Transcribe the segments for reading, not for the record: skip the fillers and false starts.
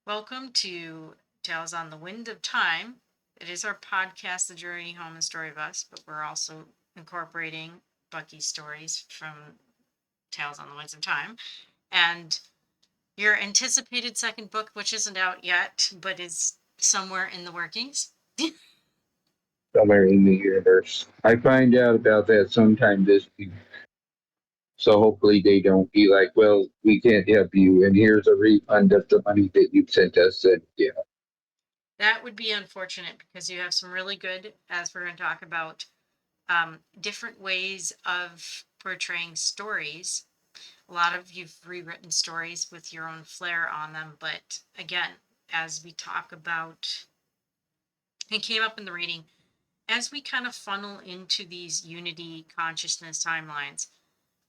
Welcome to Tales on the Wind of Time. It is our podcast, The Journey Home and Story of Us, but we're also incorporating Bucky's stories from Tales on the Winds of Time. And your anticipated second book, which isn't out yet, but is somewhere in the workings. Somewhere in the universe. I find out about that sometime this week. So hopefully they don't be like, well, we can't help you, and here's a refund of the money that you sent us. And yeah, That would be unfortunate because you have some really good, as we're going to talk about, different ways of portraying stories. A lot of you've rewritten stories with your own flair on them, but again, as we talk about, it came up in the reading, as we kind of funnel into these unity consciousness timelines,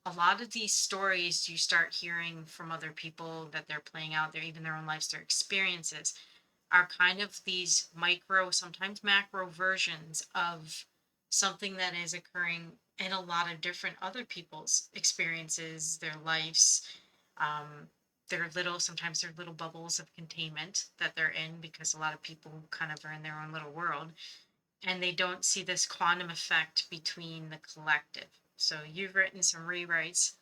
a lot of these stories you start hearing from other people that they're playing out, even their own lives, their experiences, are kind of these micro, sometimes macro versions of something that is occurring in a lot of different other people's experiences, their lives. They're little, sometimes they're little bubbles of containment that they're in because a lot of people kind of are in their own little world and they don't see this quantum effect between the collective. So you've written some rewrites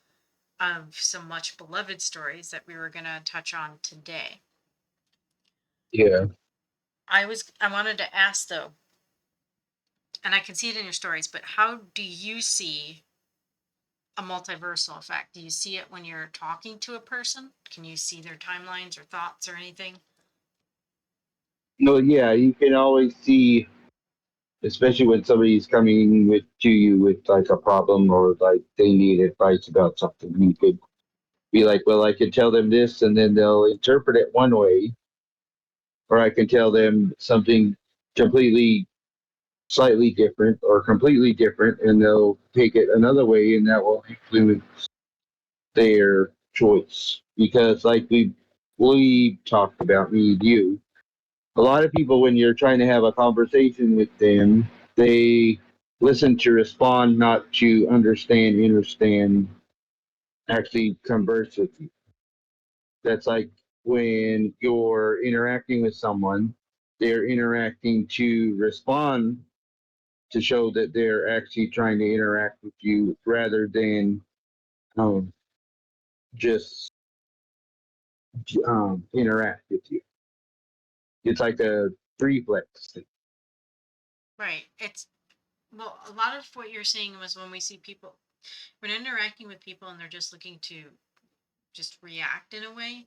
of some much beloved stories that we were going to touch on today. yeah, I wanted to ask though, and I can see it in your stories, but how do you see a multiversal effect? Do you see it when you're talking to a person? Can you see their timelines or thoughts or anything? no, yeah, you can always see, especially when somebody's coming with to you with like a problem or like they need advice about something. You could be like, well, I can tell them this, and then they'll interpret it one way, or I can tell them something completely slightly different or completely different, and they'll take it another way, and that will influence their choice. Because, like we talked about, me and you, a lot of people, when you're trying to have a conversation with them, they listen to respond, not to understand, understand, actually converse with you. That's like when you're interacting with someone, they're interacting to respond to show that they're actually trying to interact with you rather than um, just interact with you. It's like a reflex. Right. It's, well, a lot of what you're saying was when we see people, when interacting with people and they're just looking to just react in a way,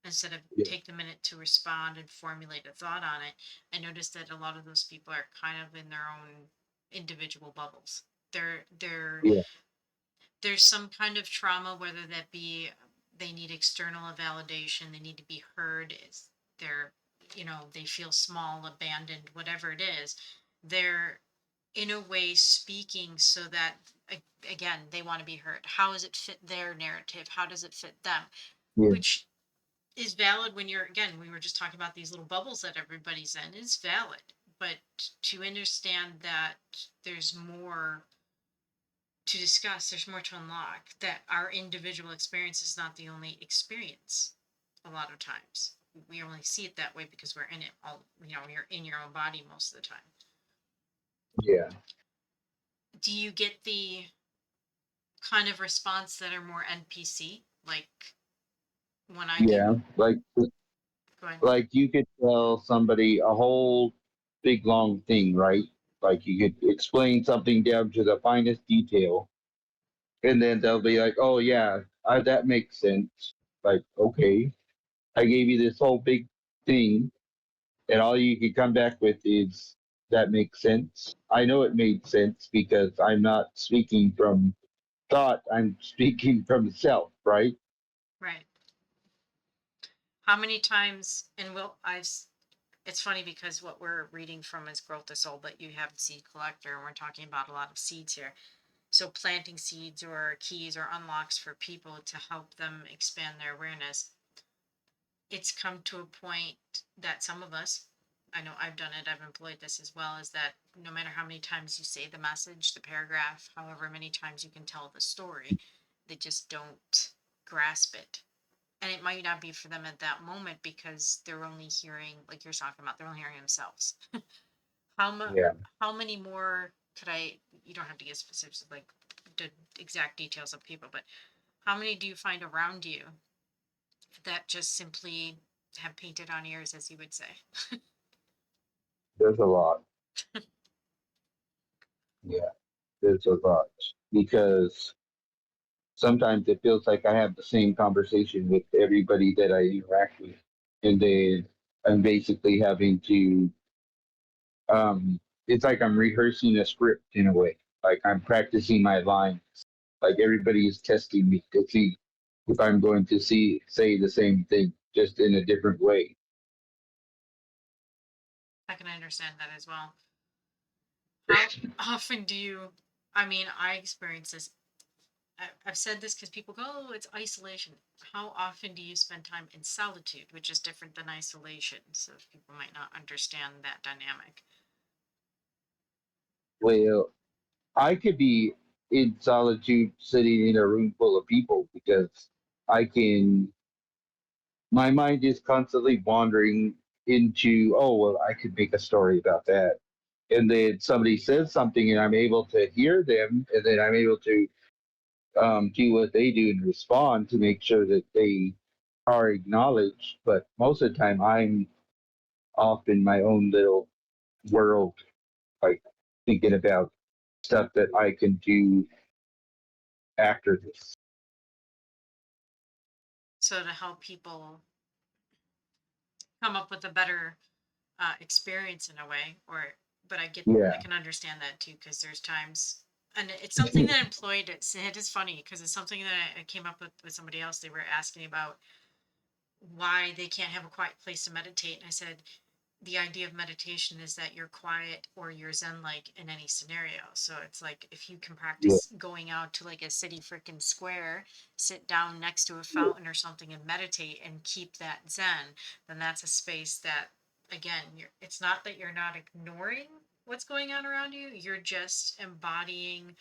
instead of Yeah, take the minute to respond and formulate a thought on it. I noticed that a lot of those people are kind of in their own individual bubbles. They're yeah, there's some kind of trauma, whether that be they need external validation, they need to be heard, it's they're, they feel small, abandoned, whatever it is. They're in a way speaking so that, again, they want to be heard. How does it fit their narrative? How does it fit them? yeah, Which is valid when you're, again, we were just talking about these little bubbles that everybody's in, is valid. But to understand that there's more to discuss, there's more to unlock, that our individual experience is not the only experience a lot of times. We only see it that way because we're in it all, you're in your own body most of the time. yeah, Do you get the kind of response that are more NPC? Like when I give, yeah. go ahead. Like you could tell somebody a whole big long thing, right? Like you could explain something down to the finest detail, and then they'll be like, "Oh yeah, that makes sense." Like, okay, I gave you this whole big thing, and all you could come back with is that makes sense. I know it made sense because I'm not speaking from thought, I'm speaking from self, right? Right. How many times, and it's funny because what we're reading from is Growth of Soul, but you have Seed Collector, and we're talking about a lot of seeds here. So planting seeds or keys or unlocks for people to help them expand their awareness. It's come to a point that some of us, I know I've done it, I've employed this as well, is that no matter how many times you say the message, the paragraph, however many times you can tell the story, they just don't grasp it. and it might not be for them at that moment because they're only hearing, like you're talking about, they're only hearing themselves. How mu- Yeah, how many more could I? You don't have to get specifics of like the exact details of people, but how many do you find around you that just simply have painted on ears, as you would say? there's a lot. Yeah, there's a lot because sometimes it feels like I have the same conversation with everybody that I interact with, and then I'm basically having to. It's like I'm rehearsing a script in a way. Like I'm practicing my lines. Like everybody is testing me to see if I'm going to say the same thing just in a different way. I can understand that as well. How often do you? I mean, I experience this. I've said this because people go, "Oh, it's isolation." How often do you spend time in solitude, which is different than isolation? So people might not understand that dynamic. Well, I could be in solitude sitting in a room full of people because I can, my mind is constantly wandering into, oh, well, I could make a story about that. And then somebody says something and I'm able to hear them and then I'm able to do what they do and respond to make sure that they are acknowledged. But most of the time, I'm off in my own little world, like thinking about stuff that I can do after this. So to help people come up with a better experience in a way, or but I Yeah. can understand that too because there's times, and it's something that employed. It is funny because it's something that I came up with somebody else. They were asking about why they can't have a quiet place to meditate, and I said the idea of meditation is that you're quiet or you're zen like in any scenario. So it's like if you can Yeah. practice going out to like a city freaking square, sit down next to a fountain or something and meditate and keep that zen, then that's a space that, again, it's not that you're not ignoring what's going on around you, you're just embodying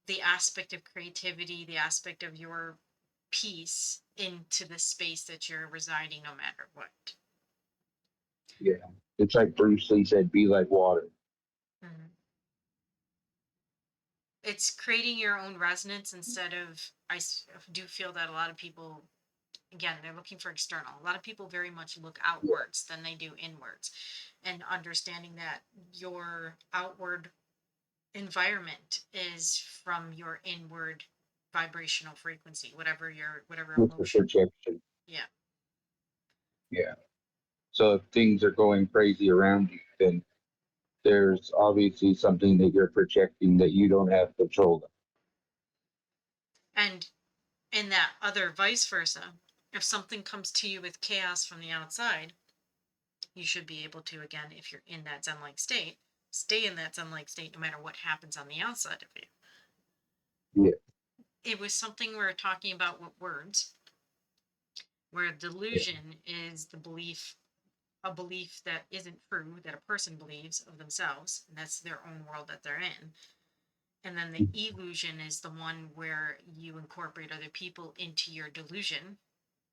the aspect of creativity, the aspect of your peace into the space that you're residing no matter what. Yeah. It's like Bruce Lee said, be like water. Mhm. It's creating your own resonance instead of do feel that a lot of people, again, they're looking for external. A lot of people very much look Yeah. outwards than they do inwards, and understanding that your outward environment is from your inward vibrational frequency, whatever With the emotion. projection. Yeah. Yeah. So if things are going crazy around you, then there's obviously something that you're projecting that you don't have control of. And in that other vice versa, if something comes to you with chaos from the outside, you should be able to, again, if you're in that zen like state, stay in that zen like state no matter what happens on the outside of you. Yeah. It was something we were talking about with words, where Yeah. delusion is the belief, a belief that isn't true, that a person believes of themselves, and that's their own world that they're in. And then the illusion is the one where you incorporate other people into your delusion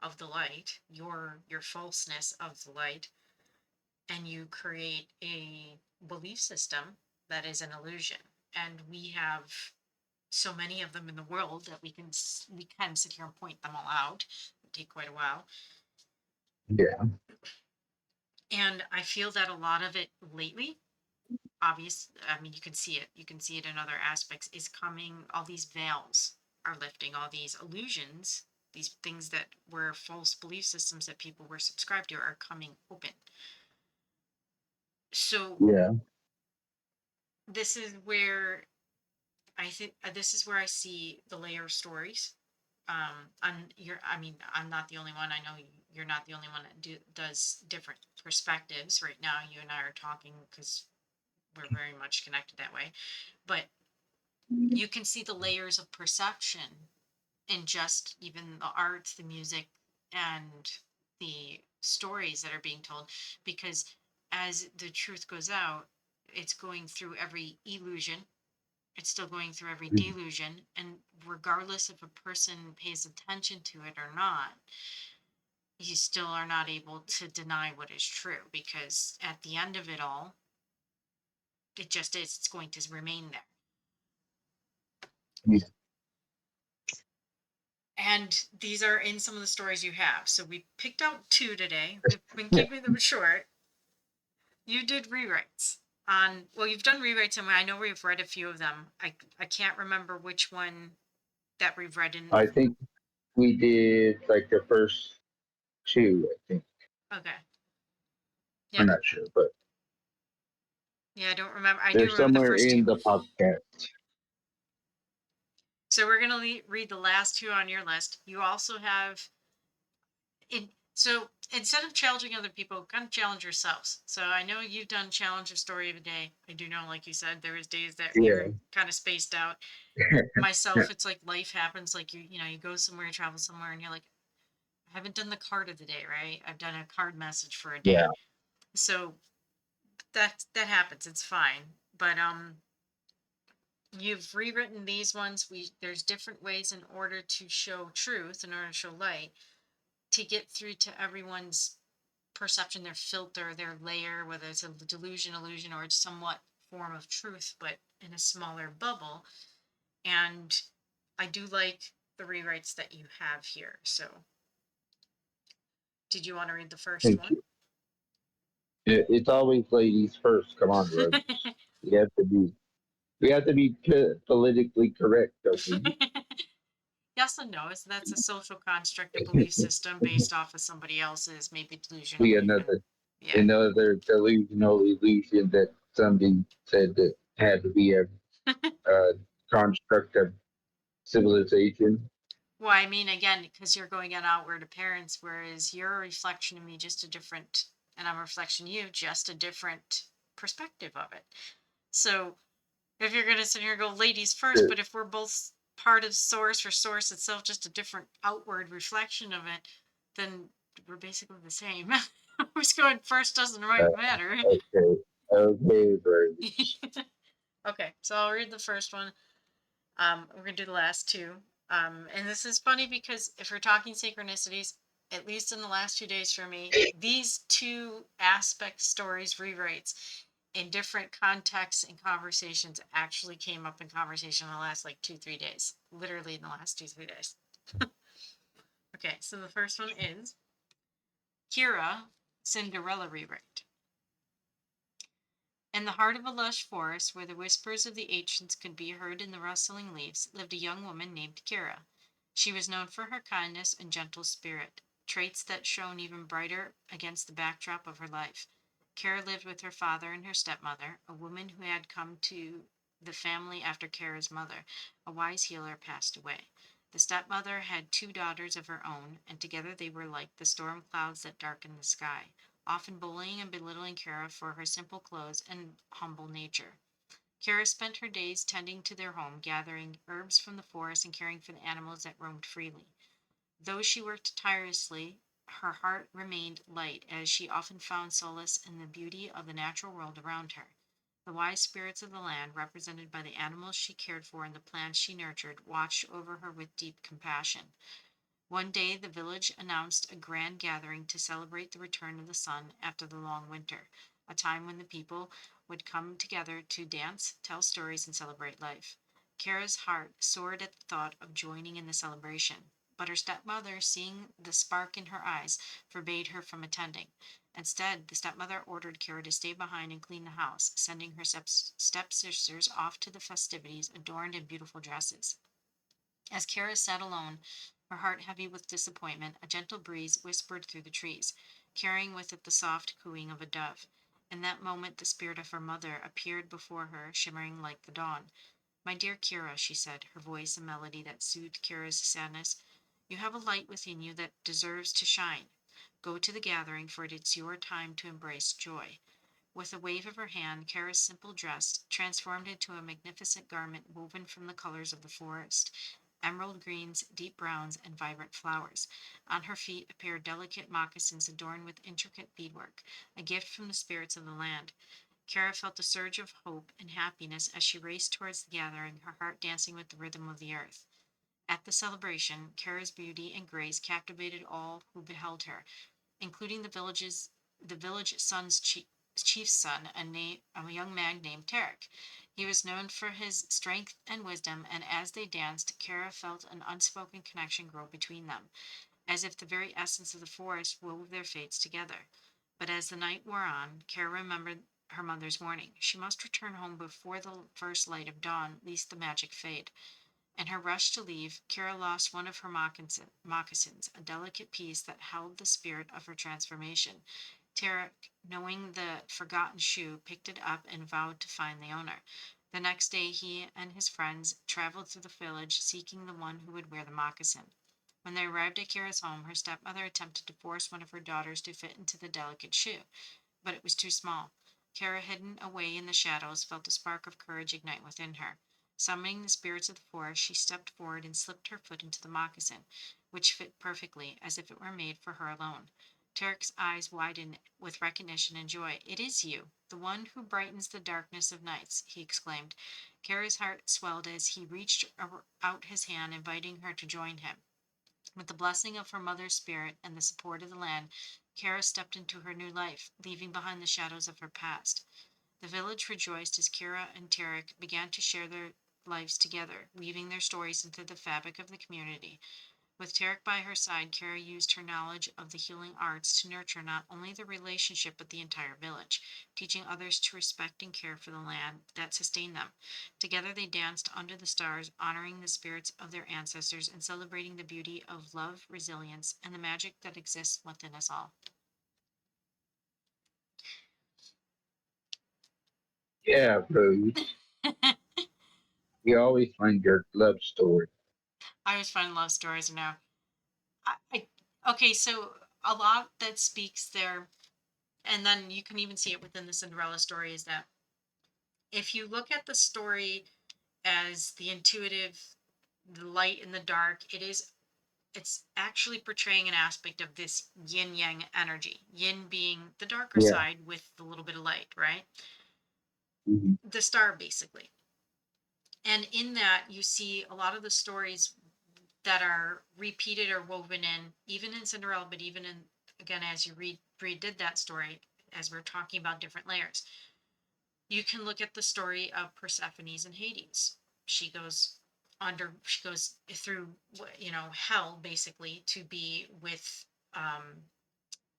of the light, your falseness of the light, and you create a belief system that is an illusion. And we have so many of them in the world that we can sit here and point them all out. It'll take quite a while. Yeah. And I feel that a lot of it lately, obvious, I mean, you can see it in other aspects, is coming, all these veils are lifting, all these illusions, these things that were false belief systems that people were subscribed to are coming open. So Yeah. this is where I think this is where I see the layer of stories. I mean, I'm not the only one. I know you're not the only one that does different perspectives. Right now, you and I are talking because we're very much connected that way. But you can see the layers of perception in just even the art, the music, and the stories that are being told. Because as the truth goes out, it's going through every illusion, it's still going through every delusion, and regardless if a person pays attention to it or not, you still are not able to deny what is true, because at the end of it all, it just is, it's going to remain there. Yeah. And these are in some of the stories you have. So we picked out two today. We've been keeping them short. You did rewrites on, well, you've done rewrites, and I know we've read a few of them. I can't remember which one that we've read in. I think we did like the first two. I think Okay. I'm Yeah. not sure, but Yeah, I don't remember. I they're do remember the somewhere first two. in the podcast. So we're going to read the last two on your list. You also have so instead of challenging other people, kind of challenge yourselves. So I know you've done challenge a story of a day. I do know, like you said, there was days that you're Yeah, kind of spaced out. Myself, it's like life happens. Like you go somewhere, you travel somewhere, and you're like, I haven't done the card of the day, right? I've done a card message for a yeah. day. So that happens. It's fine. But you've rewritten these ones. There's different ways in order to show truth, in order to show light, to get through to everyone's perception, their filter, their layer, whether it's a delusion, illusion, or it's somewhat form of truth, but in a smaller bubble. And I do like the rewrites that you have here. So, did you want to read the first Thank one? you. It's always ladies first. Come on, Rose. We have to be. We have to be politically correct, don't we? Yes and no. So that's a social construct, a belief system based off of somebody else's, maybe delusion, Be illusion. another Yeah. another delusional illusion that somebody said that had to be a construct of civilization. Well, I mean, again, because you're going at outward appearance, whereas you're a reflection of me, just a different, and I'm a reflection of you, just a different perspective of it. So if you're going to sit here and go ladies first, but if we're both part of source, or source itself just a different outward reflection of it, then we're basically the same. Who's going first doesn't Uh, right matter. okay, okay, Rose. Okay, so I'll read the first one. We're gonna do the last two. And this is funny because if we're talking synchronicities, at least in the last 2 days for me, these two aspect stories, rewrites in different contexts and conversations actually came up in conversation in the last like 2, 3 days. Literally in the last 2, 3 days. Okay, so the first one is Kira Cinderella rewrite. In the heart of a lush forest, where the whispers of the ancients could be heard in the rustling leaves, lived a young woman named Kira. She was known for her kindness and gentle spirit, traits that shone even brighter against the backdrop of her life. Kira lived with her father and her stepmother, a woman who had come to the family after Kira's mother, a wise healer, passed away. The stepmother had 2 daughters of her own, and together they were like the storm clouds that darken the sky, often bullying and belittling Kara for her simple clothes and humble nature. Kara spent her days tending to their home, gathering herbs from the forest and caring for the animals that roamed freely. Though she worked tirelessly, her heart remained light, as she often found solace in the beauty of the natural world around her. The wise spirits of the land, represented by the animals she cared for and the plants she nurtured, watched over her with deep compassion. One day the village announced a grand gathering to celebrate the return of the sun after the long winter, a time when the people would come together to dance, tell stories, and celebrate life. Kara's heart soared at the thought of joining in the celebration, but her stepmother, seeing the spark in her eyes, forbade her from attending. Instead, the stepmother ordered Kara to stay behind and clean the house, sending her stepsisters off to the festivities adorned in beautiful dresses. As Kara sat alone, her heart heavy with disappointment, a gentle breeze whispered through the trees, carrying with it the soft cooing of a dove. In that moment the spirit of her mother appeared before her, shimmering like the dawn. My dear Kira, she said, her voice a melody that soothed Kira's sadness, you have a light within you that deserves to shine. Go to the gathering, for it is your time to embrace joy. With a wave of her hand, Kara's simple dress transformed into a magnificent garment woven from the colors of the forest, emerald greens, deep browns, and vibrant flowers. On her feet a pair of delicate moccasins adorned with intricate beadwork, a gift from the spirits of the land. Kara felt a surge of hope and happiness as she raced towards the gathering, her heart dancing with the rhythm of the earth. At the celebration, Kara's beauty and grace captivated all who beheld her, including the village chief's son, a young man named Tarek. He was known for his strength and wisdom, and as they danced, Kara felt an unspoken connection grow between them, as if the very essence of the forest wove their fates together. But as the night wore on, Kara remembered her mother's warning. She must return home before the first light of dawn, lest the magic fade. In her rush to leave, Kara lost one of her moccasins, a delicate piece that held the spirit of her transformation. Tarek, knowing the forgotten shoe, picked it up and vowed to find the owner. The next day, he and his friends traveled through the village seeking the one who would wear the moccasin. When they arrived at Kara's home, her stepmother attempted to force one of her daughters to fit into the delicate shoe, but it was too small. Kara, hidden away in the shadows, felt a spark of courage ignite within her. Summoning the spirits of the forest, she stepped forward and slipped her foot into the moccasin, which fit perfectly, as if it were made for her alone. Tarek's eyes widened with recognition and joy. "It is you, the one who brightens the darkness of nights," he exclaimed. Kara's heart swelled as he reached out his hand, inviting her to join him. With the blessing of her mother's spirit and the support of the land, Kara stepped into her new life, leaving behind the shadows of her past. The village rejoiced as Kara and Tarek began to share their lives together, weaving their stories into the fabric of the community. With Tarek by her side, Kara used her knowledge of the healing arts to nurture not only the relationship but the entire village, teaching others to respect and care for the land that sustained them. Together they danced under the stars, honoring the spirits of their ancestors and celebrating the beauty of love, resilience, and the magic that exists within us all. Yeah, bro. You always find your love story. I always find love stories now. Okay, so a lot that speaks there, and then you can even see it within the Cinderella story, is that if you look at the story as the intuitive, the light and the dark, it's actually portraying an aspect of this yin yang energy. Yin being the darker Yeah. side with the little bit of light, right? Mhm. The star, basically. And in that, you see a lot of the stories that are repeated or woven in, even in Cinderella, but even in, again, as you redid that story, as we're talking about different layers, you can look at the story of Persephone's and Hades. She goes through, hell basically to be with um,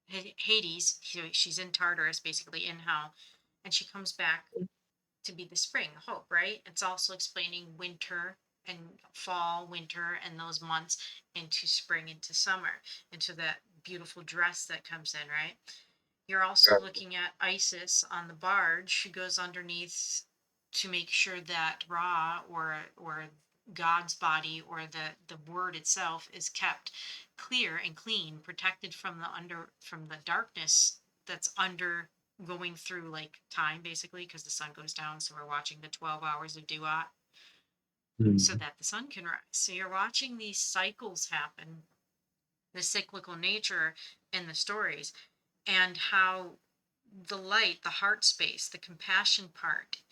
Hades. She's in Tartarus, basically in hell, and she comes back to be the spring, hope, right? It's also explaining winter and fall, winter, and those months into spring, into summer, into that beautiful dress that comes in, right? You're also looking at Isis on the barge who goes underneath to make sure that Ra or God's body or the word itself is kept clear and clean, protected from the darkness that's under going through like time basically because the sun goes down, so we're watching the 12 hours of duat so Mhm. that the sun can rise. So you're watching these cycles happen, the cyclical nature in the stories, and how the light, the heart space, the compassion part,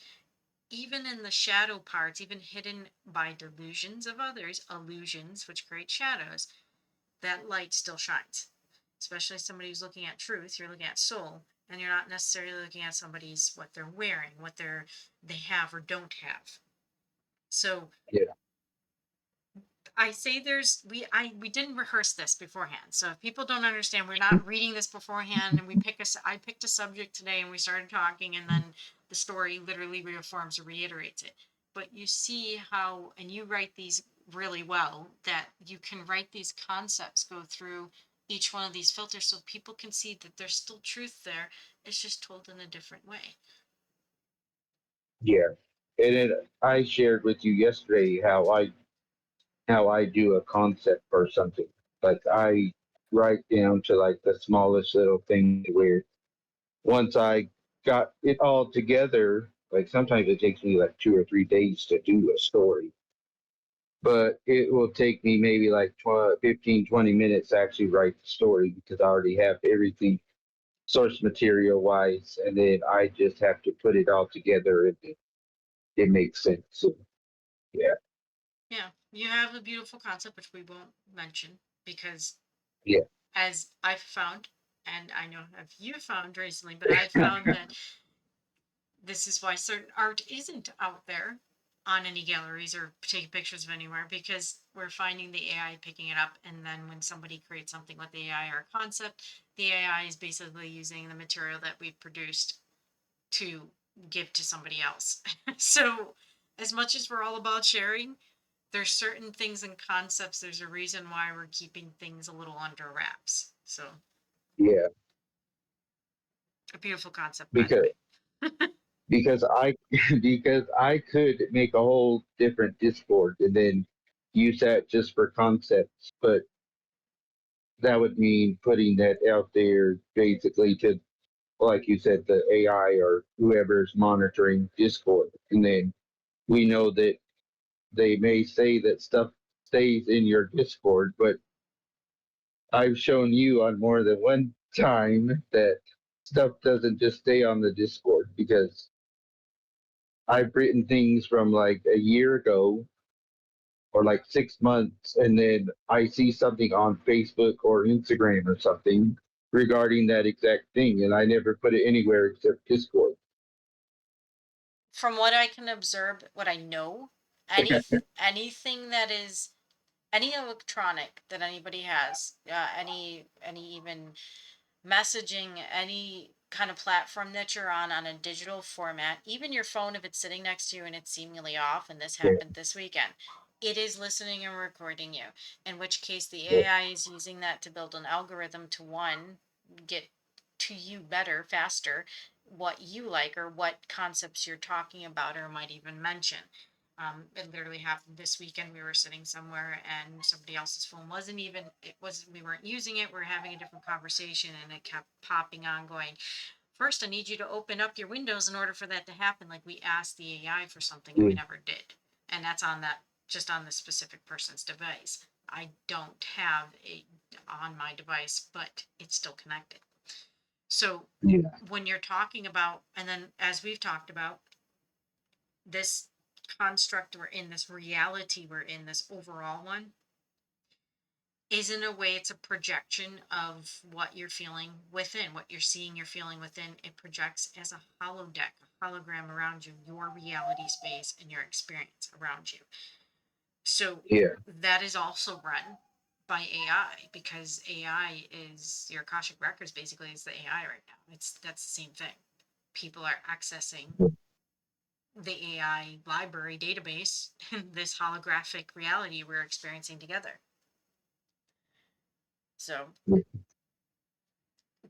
even in the shadow parts, even hidden by delusions of others, illusions which create shadows, that light still shines. Especially somebody who's looking at truth, you're looking at soul, and you're not necessarily looking at somebody's what they're wearing, they have or don't have. So Yeah. I say we didn't rehearse this beforehand. So if people don't understand, we're not reading this beforehand, and I picked a subject today, and we started talking, and then the story literally reaffirms or reiterates it. But you see how, and you write these really well, that you can write these concepts, go through each one of these filters, so people can see that there's still truth there. It's just told in a different way. Yeah. And then I shared with you yesterday how I do a concept or something. Like I write down to like the smallest little thing where once I got it all together, like sometimes it takes me like 2 or 3 days to do a story, but it will take me maybe like 15, 20 minutes to actually write the story because I already have everything source material wise, and then I just have to put it all together and it makes sense. So, yeah. Yeah. You have a beautiful concept, which we won't mention because, Yeah. as I've found, and I know have you found recently, but I've found that this is why certain art isn't out there on any galleries or taking pictures of anywhere, because we're finding the AI picking it up, and then when somebody creates something with the AI or a concept, the AI is basically using the material that we've produced to give to somebody else. So as much as we're all about sharing, there's certain things and concepts, there's a reason why we're keeping things a little under wraps. So Yeah. a beautiful concept, by the Because way. because I because I could make a whole different Discord and then use that just for concepts, but that would mean putting that out there basically to, like you said, the AI or whoever's monitoring Discord, and then we know that they may say that stuff stays in your Discord, but I've shown you on more than one time that stuff doesn't just stay on the Discord because I've written things from like a year ago or like 6 months, and then I see something on Facebook or Instagram or something regarding that exact thing, and I never put it anywhere except Discord. From what I can observe, what I know, anything that is any electronic that anybody has, any even messaging, any kind of platform that you're on a digital format, even your phone, if it's sitting next to you and it's seemingly off, and this Yeah, happened this weekend, it is listening and recording you. In which case, the yeah, AI is using that to build an algorithm to one, get to you better, faster, what you like or what concepts you're talking about or might even mention. It literally happened this weekend. We were sitting somewhere and somebody else's phone wasn't even, it was, we weren't using it. We are having a different conversation and it kept popping on going, first, I need you to open up your windows in order for that to happen. Like we asked the AI for something and we yeah, never did. And that's on that, just on the specific person's device. I don't have a on my device, but it's still connected. So yeah, when you're talking about, and then as we've talked about, this construct we're in, this reality we're in, this overall one, is in a way it's a projection of what you're feeling within, what you're seeing, you're feeling within. It projects as a holodeck, a hologram around you, your reality space and your experience around you. So yeah, that is also run by AI, because AI is your Akashic records, basically is the AI right now. It's that's the same thing. People are accessing the AI library database in this holographic reality we're experiencing together. So yeah.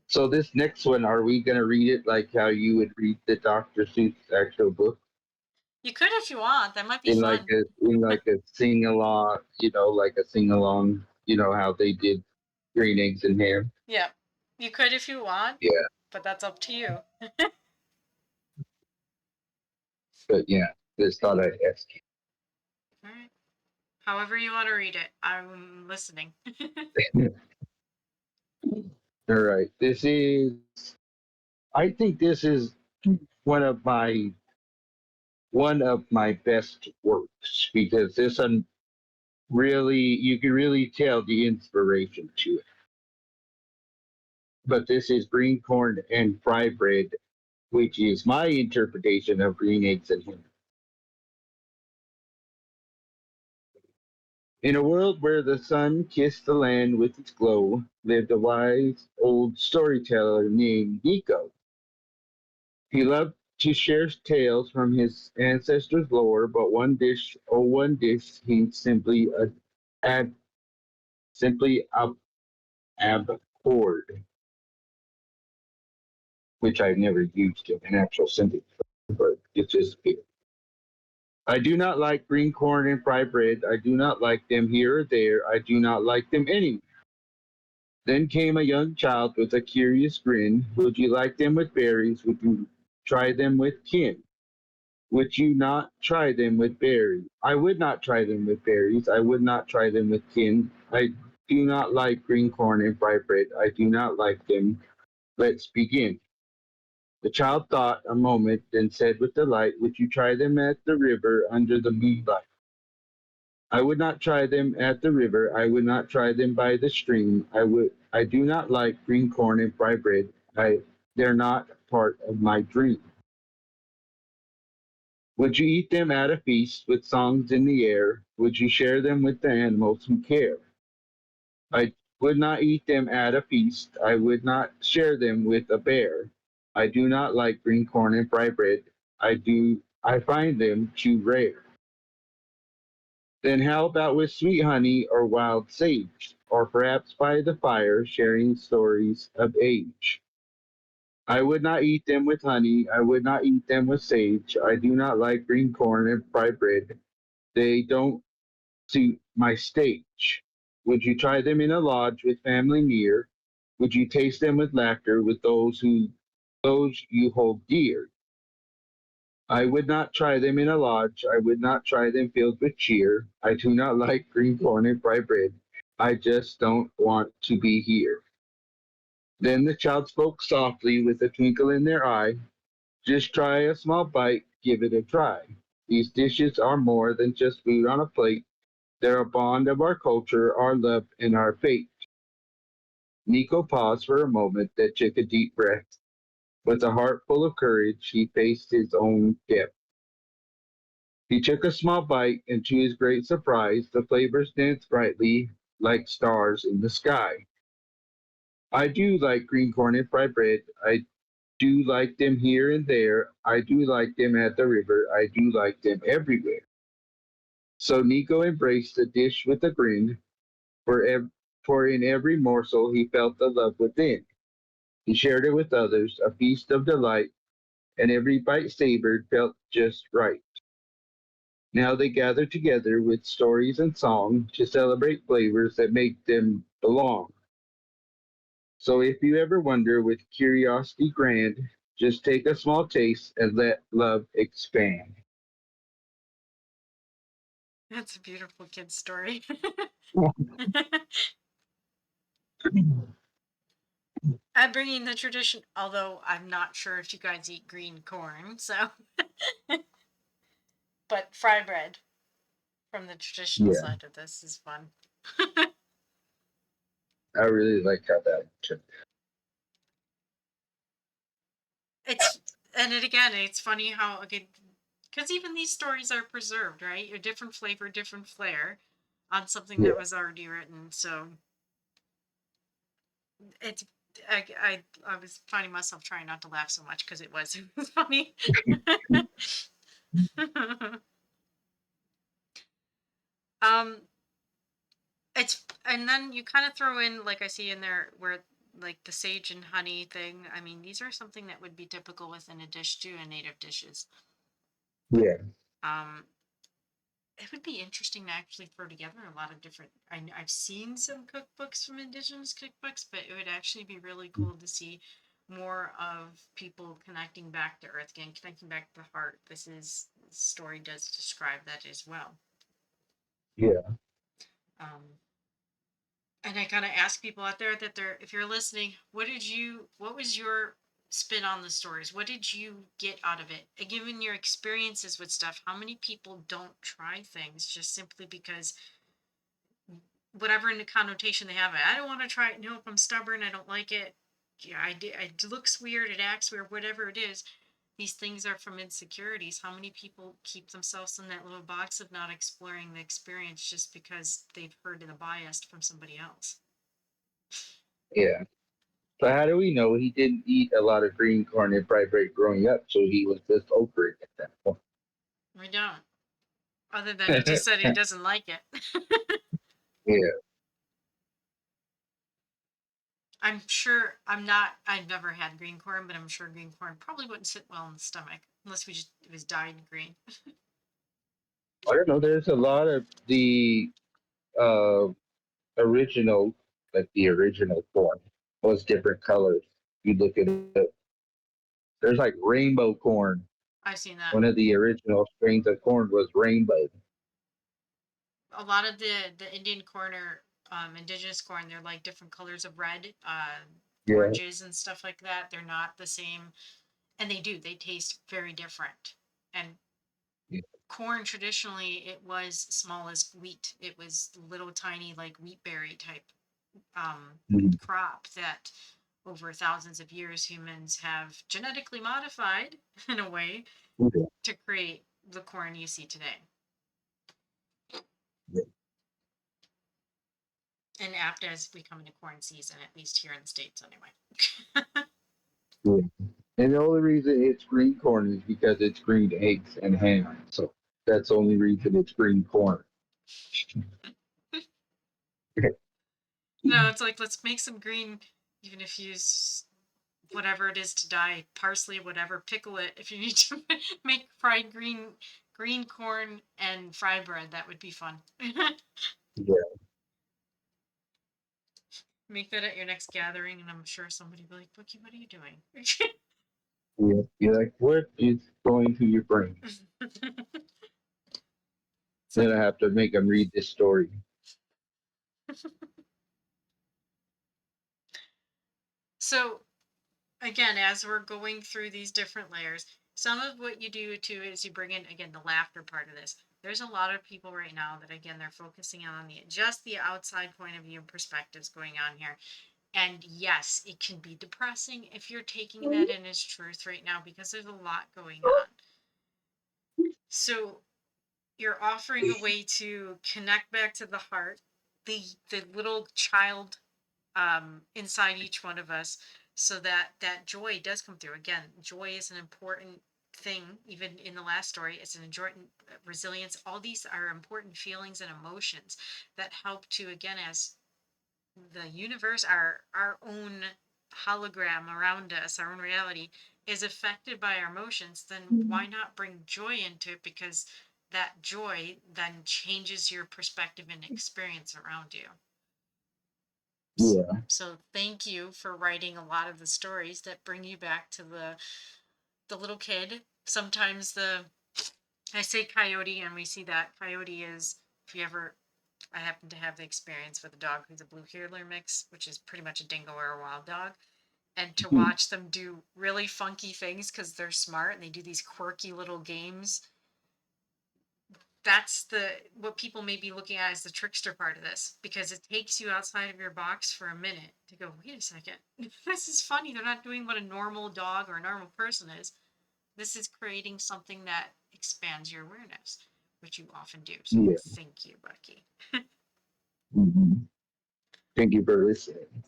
So this next one, are we gonna read it like how you would read the Dr. Seuss actual book you could if you want. That might be in like fun. a sing along, like a sing along, how they did green eggs and ham. Yeah. You could if you want, Yeah, but that's up to you. but yeah, just thought I'd ask All right. However you want to read it, I'm listening. you. All right, this is. I think this is one of my one of my best works because this one really you can really tell the inspiration to it. But this is green corn and fry bread, which is my interpretation of green eggs and ham. In a world where the sun kissed the land with its glow, lived a wise old storyteller named Nico. He loved to share tales from his ancestors' lore, but one dish he ab, simply abhorred, which I've never used in an actual sentence, but it's just I do not like green corn and fried bread. I do not like them here or there. I do not like them anywhere. Then came a young child with a curious grin. Would you like them with berries? Would you try them with kin? Would you not try them with berries? I would not try them with berries. I would not try them with kin. I do not like green corn and fried bread. I do not like them. Let's begin. The child thought a moment, then said with delight, would you try them at the river under the moonlight? I would not try them at the river. I would not try them by the stream. I do not like green corn and fried bread. They're not part of my dream. Would you eat them at a feast with songs in the air? Would you share them with the animals who care? I would not eat them at a feast. I would not share them with a bear. I do not like green corn and fried bread. I find them too rare. Then how about with sweet honey or wild sage? Or perhaps by the fire sharing stories of age? I would not eat them with honey. I would not eat them with sage. I do not like green corn and fried bread. They don't suit my stage. Would you try them in a lodge with family near? Would you taste them with laughter with those you hold dear? I would not try them in a lodge. I would not try them filled with cheer. I do not like green corn and fried bread. I just don't want to be here. Then the child spoke softly with a twinkle in their eye. Just try a small bite, give it a try. These dishes are more than just food on a plate. They're a bond of our culture, our love, and our fate. Nico paused for a moment, then took a deep breath. With a heart full of courage, he faced his own death. He took a small bite, and to his great surprise, the flavors danced brightly like stars in the sky. I do like green corn and fried bread. I do like them here and there. I do like them at the river. I do like them everywhere. So Nico embraced the dish with a grin, for, for in every morsel he felt the love within. He shared it with others, a feast of delight, and every bite savored felt just right. Now they gather together with stories and song to celebrate flavors that make them belong. So if you ever wonder with curiosity grand, just take a small taste and let love expand. That's a beautiful kid story. I'm bringing the tradition, although I'm not sure if you guys eat green corn, so. But fry bread from the traditional Yeah, side of this is fun. I really like how that turned. It's and it again, it's funny how okay, because even these stories are preserved, right? A different flavor, different flair on something that Yeah, was already written. So it's I was finding myself trying not to laugh so much because it was it was funny. um, it's and then you kind of throw in like I see in there where like the sage and honey thing. I mean, these are something that would be typical within a dish too, in native dishes. yeah, Um, it would be interesting to actually throw together a lot of different. I've seen some cookbooks from indigenous cookbooks, but it would actually be really cool to see more of people connecting back to earth again, connecting back to the heart. This story does describe that as well. yeah, Um, and I kind of ask people out there that they're, if you're listening, what was your spin on the stories? What did you get out of it? And given your experiences with stuff, how many people don't try things just simply because whatever in the connotation they have. I don't want to try it. Nope, I'm stubborn. I don't like it. Yeah, it looks weird. It acts weird. Whatever it is, these things are from insecurities. How many people keep themselves in that little box of not exploring the experience just because they've heard the bias from somebody else? yeah. So how do we know he didn't eat a lot of green corn and fried bread growing up? So he was just over it at that point. We don't. Other than he just said he doesn't like it. Yeah, I'm sure I'm not. I've never had green corn, but I'm sure green corn probably wouldn't sit well in the stomach unless we just it was dyed green. I don't know. There's a lot of the uh, original, like the original corn was different colors. You look at it, there's like rainbow corn. I've seen that. One of the original strains of corn was rainbow. A lot of the Indian corn or indigenous corn, they're like different colors of red, Yeah, oranges and stuff like that. They're not the same, and they taste very different. And Yeah. Corn traditionally it was small as wheat. It was little tiny like wheat berry type Mhm. crop that over thousands of years humans have genetically modified in a way Yeah. to create the corn you see today. Yeah. And apt as we come into corn season, at least here in the States anyway. Yeah. And the only reason it's green corn is because it's green eggs and ham. So that's the only reason it's green corn. No, it's like let's make some green, even if you use whatever it is to dye, parsley, whatever, pickle it. If you need to make fried green corn and fry bread, that would be fun. Yeah. Make that at your next gathering, and I'm sure somebody will be like, Bookie, what are you doing? Yeah. You're like, what is going through your brain? It's Then like, I have to make them read this story. so again, as we're going through these different layers, some of what you do too is you bring in again the laughter part of this. There's a lot of people right now that again they're focusing on the just the outside point of view and perspectives going on here. And yes, it can be depressing if you're taking that in as truth right now because there's a lot going on. So you're offering a way to connect back to the heart, the little child inside each one of us, so that that joy does come through. Again, joy is an important thing. Even in the last story, it's an important resilience. All these are important feelings and emotions that help to again as the universe, our own hologram around us, our own reality is affected by our emotions, then why not bring joy into it? Because that joy then changes your perspective and experience around you. Yeah. So thank you for writing a lot of the stories that bring you back to the little kid. Sometimes the I say coyote and we see that coyote is, if you ever, I happen to have the experience with a dog who's a blue heeler mix, which is pretty much a dingo or a wild dog. And to watch them do really funky things because they're smart and they do these quirky little games. That's the what people may be looking at as the trickster part of this, because it takes you outside of your box for a minute to go, wait a second, this is funny. They're not doing what a normal dog or a normal person is. This is creating something that expands your awareness, which you often do. So Yeah. thank you, Bucky. Mhm. Thank you for listening.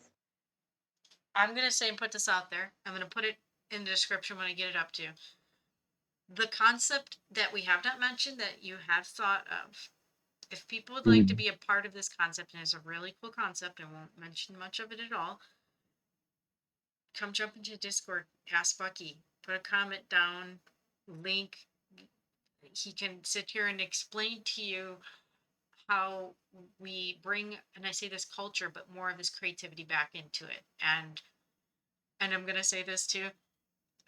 I'm going to say and put this out there. I'm going to put it in the description when I get it up to. The concept that we have not mentioned that you have thought of, if people would like to Mhm. be a part of this concept, and it's a really cool concept, I won't mention much of it at all, come jump into Discord, ask Bucky, put a comment down, link. He can sit here and explain to you how we bring, and I say this culture, but more of this creativity back into it. And I'm gonna say this too.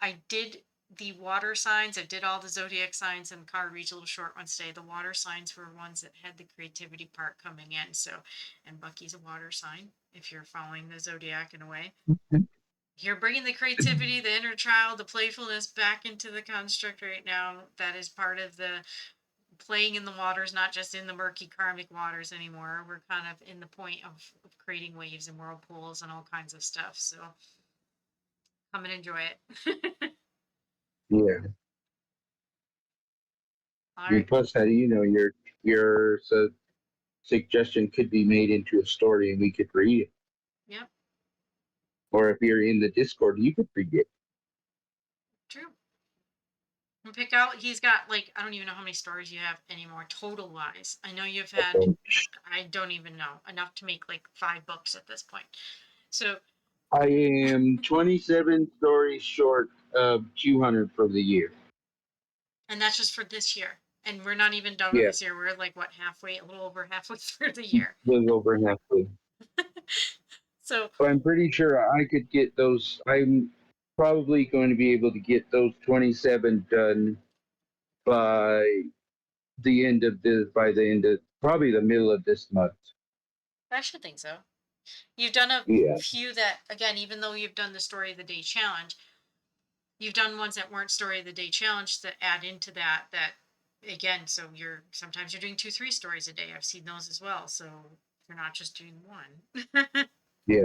I did the water signs. I did all the zodiac signs, and the card reads a little short one today. The water signs were ones that had the creativity part coming in. So, and Bucky's a water sign. If you're following the zodiac in a way, you're bringing the creativity, the inner child, the playfulness back into the construct right now. That is part of the playing in the waters, not just in the murky karmic waters anymore. We're kind of in the point of creating waves and whirlpools and all kinds of stuff. So come and enjoy it. Yeah. All And right. plus, how do you know your suggestion could be made into a story and we could read it? Yep. Or if you're in the Discord, you could read it. True. And pick out. He's got like I don't even know how many stories you have anymore total wise. I know you've had. So I don't even know enough to make like 5 books at this point. So I am 27 stories short of 200 for the year. and that's just for this year. And we're not even done with Yeah, this year. We're like what halfway, a little over halfway through the year. little over halfway. So But I'm pretty sure I could get those. I'm probably going to be able to get those 27 done by by the end of probably the middle of this month. I should think so. You've done a Yeah. few that again, even though you've done the story of the day challenge, you've done ones that weren't story of the day challenge that add into that again, so you're sometimes you're doing 2, 3 stories a day. I've seen those as well. So you're not just doing one. Yeah.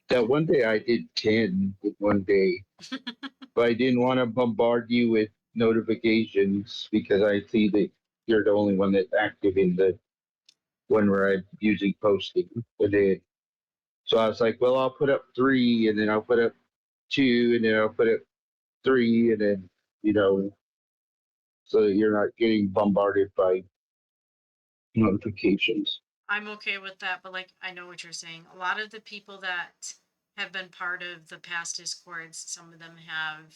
That one day I did 10 with one day, but I didn't want to bombard you with notifications because I see that you're the only one that's active in the one where I'm usually posting a day. So I was like, well, I'll put up three and then I'll put up two and then I'll put up three and then, you know, so that you're not getting bombarded by notifications. I'm okay with that, but like I know what you're saying. A lot of the people that have been part of the past discords, some of them have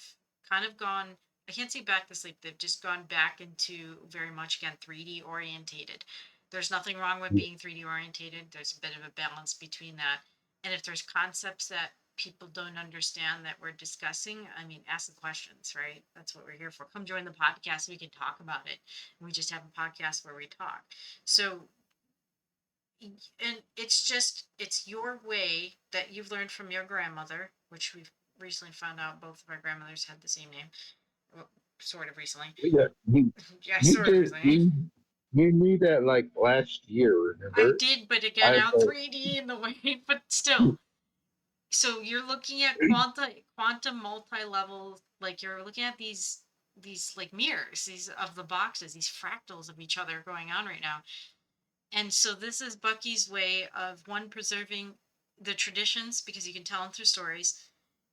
kind of gone, I can't say back to sleep, they've just gone back into very much again 3D orientated. There's nothing wrong with being 3D orientated. There's a bit of a balance between that. And if there's concepts that people don't understand that we're discussing, I mean, ask the questions, right? That's what we're here for. Come join the podcast. We can talk about it. We just have a podcast where we talk. So and it's just it's your way that you've learned from your grandmother, which we've recently found out both of our grandmothers had the same name. Well, sort of recently. Yeah, Yeah, you sort of did recently. you knew that like last year, I remember? did, but again I was now 3D in the way, but still. So you're looking at quantum multi-level, like you're looking at these like mirrors, these of the boxes, these fractals of each other going on right now. And so this is Bucky's way of one, preserving the traditions because you can tell them through stories.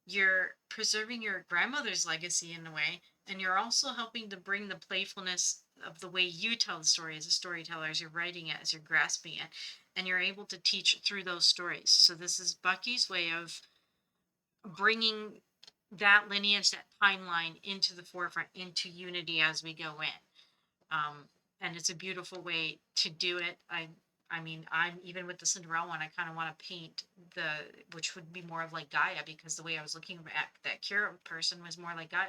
You're preserving your grandmother's legacy in a way, and you're also helping to bring the playfulness of the way you tell the story as a storyteller, as you're writing it, as you're grasping it, and you're able to teach through those stories. So this is Bucky's way of bringing that lineage, that timeline into the forefront, into unity as we go in. And it's a beautiful way to do it. I mean, I'm even with the Cinderella one. I kind of want to paint the, which would be more of like Gaia, because the way I was looking at that Kira person was more like Gaia,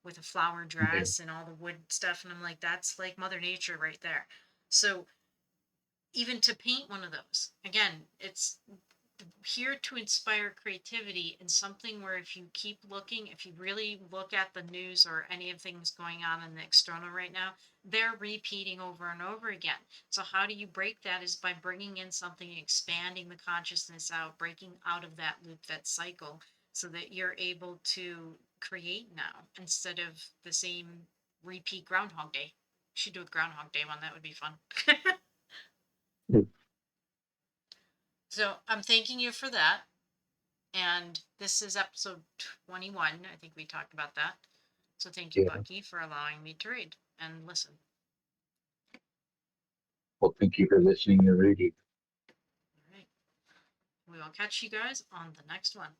with a flower yeah. dress and all the wood stuff, and I'm like, that's like Mother Nature right there. So even to paint one of those, again, it's here to inspire creativity in something where if you keep looking, if you really look at the news or any of things going on in the external right now, they're repeating over and over again. So how do you break that is by bringing in something, expanding the consciousness out, breaking out of that loop, that cycle, so that you're able to create now instead of the same repeat Groundhog Day. Should do a Groundhog Day one. That would be fun. So I'm thanking you for that. And this is episode 21. I think we talked about that. So thank you, Yeah. Bucky, for allowing me to read and listen. Well, thank you for listening and reading. All right. We will catch you guys on the next one.